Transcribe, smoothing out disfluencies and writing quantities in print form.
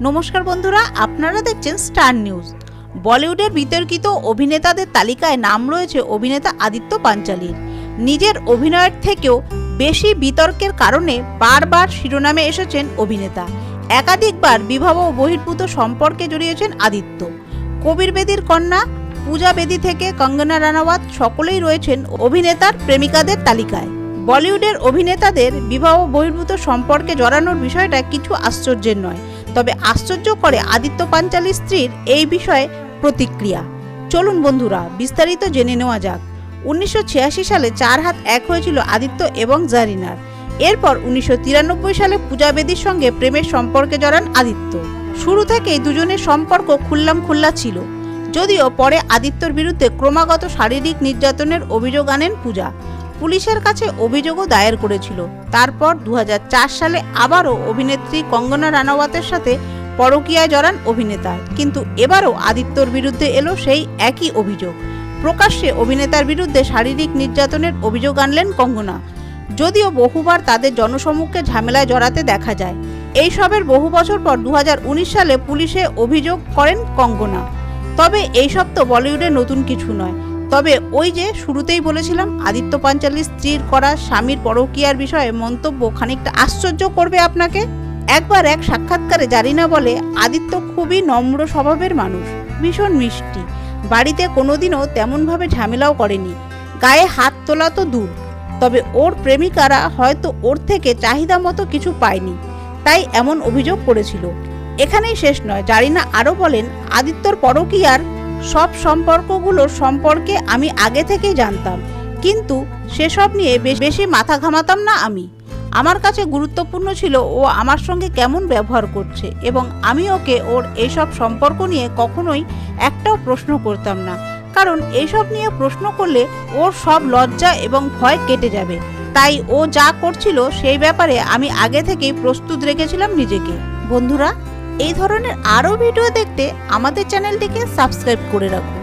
নমস্কার বন্ধুরা, আপনারা দেখছেন স্টার নিউজ। বলিউডের বিতর্কিত অভিনেতাদের তালিকায় নাম রয়েছে অভিনেতা আদিত্য পাঞ্চালির। নিজের অভিনয়ের থেকেও বেশি বিতর্কের কারণে বারবার শিরোনামে এসেছেন অভিনেতা। একাধিকবার বিবাহ বহির্ভূত সম্পর্কে জড়িয়েছেন আদিত্য। কবির বেদির কন্যা পূজা বেদি থেকে কঙ্গনা রানাওয়াত সকলেই রয়েছেন অভিনেতার প্রেমিকাদের তালিকায়। বলিউডের অভিনেতাদের বিবাহ বহির্ভূত সম্পর্কে জড়ানোর বিষয়টা কিছু আশ্চর্যের নয়, তবে আশ্চর্য করে আদিত্য পাঞ্চালির স্ত্রীর এই বিষয়ে প্রতিক্রিয়া। চলুন বন্ধুরা বিস্তারিত জেনে নেওয়া যাক। 1986 সালে 4 হাত এক হয়েছিল আদিত্য এবং জারিনার। এরপর 1993 সালে পূজা বেদির সঙ্গে প্রেমের সম্পর্কে জড়ান আদিত্য। শুরু থেকেই দুজনের সম্পর্ক খুল্লামখুল্লা ছিল, যদিও পরে আদিত্যর বিরুদ্ধে ক্রমাগত শারীরিক নির্যাতনের অভিযোগ আনেন পূজা। পুলিশের কাছে অভিযোগও দায়ের করেছিল। তারপর 2004 সালে আবারও অভিনেত্রী কঙ্গনা রানাওয়াতের সাথে পরকীয়ায় জড়ান অভিনেতা, কিন্তু এবারও আদিত্যর বিরুদ্ধে এলো সেই একই অভিযোগ। প্রকাশ্যে অভিনেতার বিরুদ্ধে শারীরিক নির্যাতনের অভিযোগ আনলেন কঙ্গনা, যদিও বহুবার তাদের জনসমক্ষে ঝামেলায় জড়াতে দেখা যায়। এই সবের বহু বছর পর 2019 সালে পুলিশে অভিযোগ করেন কঙ্গনা। তবে এইসব তো বলিউডে নতুন কিছু নয়। তবে ওই যে শুরুতেই বলেছিলাম, আদিত্য পাঞ্চালির স্ত্রীর করা স্বামীর পরকীয়ার বিষয়ে মন্তব্য খানিকটা আশ্চর্য করবে আপনাকে। একবার এক সাক্ষাৎকারে জারিনা বলে, আদিত্য খুবই নম্র স্বভাবের মানুষ, ভীষণ মিষ্টি, বাড়িতে কোনোদিনও তেমনভাবে ঝামেলাও করেনি, গায়ে হাত তোলা তো দূর। তবে ওর প্রেমিকারা হয়তো ওর থেকে চাহিদা মতো কিছু পায়নি, তাই এমন অভিযোগ করেছিল। এখানেই শেষ নয়, জারিনা আরও বলেন, আদিত্যর পরকীয়ার সব সম্পর্কগুলোর সম্পর্কে আমি আগে থেকেই জানতাম, কিন্তু সেসব নিয়ে বেশি মাথা ঘামাতাম না আমি। আমার কাছে গুরুত্বপূর্ণ ছিল ও আমার সঙ্গে কেমন ব্যবহার করছে, এবং আমি ওকে ওর এইসব সম্পর্ক নিয়ে কখনোই একটাও প্রশ্ন করতাম না, কারণ এইসব নিয়ে প্রশ্ন করলে ওর সব লজ্জা এবং ভয় কেটে যাবে। তাই ও যা করছিল সেই ব্যাপারে আমি আগে থেকেই প্রস্তুত রেখেছিলাম নিজেকে। বন্ধুরা, এই ধরনের আরও ভিডিও দেখতে আমাদের চ্যানেলটিকে সাবস্ক্রাইব করে রাখুন।